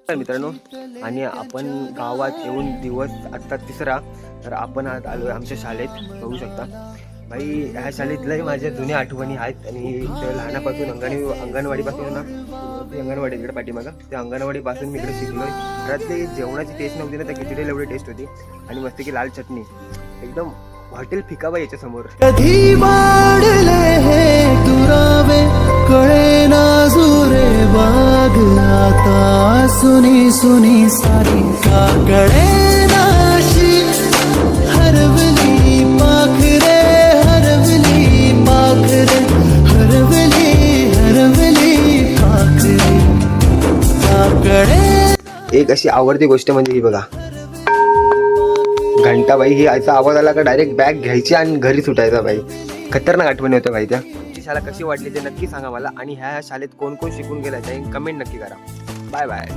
मित्रांनो, आणि आपण गावात येऊन दिवस आत्ता तिसरा, तर आपण आज आलो आहे आमच्या शाळेत. बघू शकता भाई, ह्या शाळेतल्याही माझ्या जुन्या आठवणी आहेत. आणि इथं लहानापासून अंगणवाडीपासून ना, ती अंगणवाडी इकडे पाठीमागं, त्या अंगणवाडीपासून मी इकडे शिकलो आहे. घरातली जेवणाची टेस्ट नव्हती ना, त्या खिचडीला एवढी टेस्ट होती. आणि मस्त की लाल चटणी, एकदम हॉटेल फिकाबा याच्यासमोर. कधी वाढले हे दुरावे कळे ना जुरे बाग, आता सुनी सुनी सारी का कळे नाशी हरवली पाखरे, हरवली पाखरे, हरवली हरवली पाखरे का कळे. एक अशी आवडती गोष्ट म्हणजे ही बघा, घंटा बाई. ही याचा आवाज आला का डायरेक्ट बॅग घ्यायची आणि घरी सुटायचा बाई. खतरनाक आठवणी होत्या भाई त्या. ही शाळा कशी वाटली ते नक्की सांगा मला. आणि ह्या शाळेत कोण कोण शिकून गेला ते कमेंट नक्की करा. Bye bye.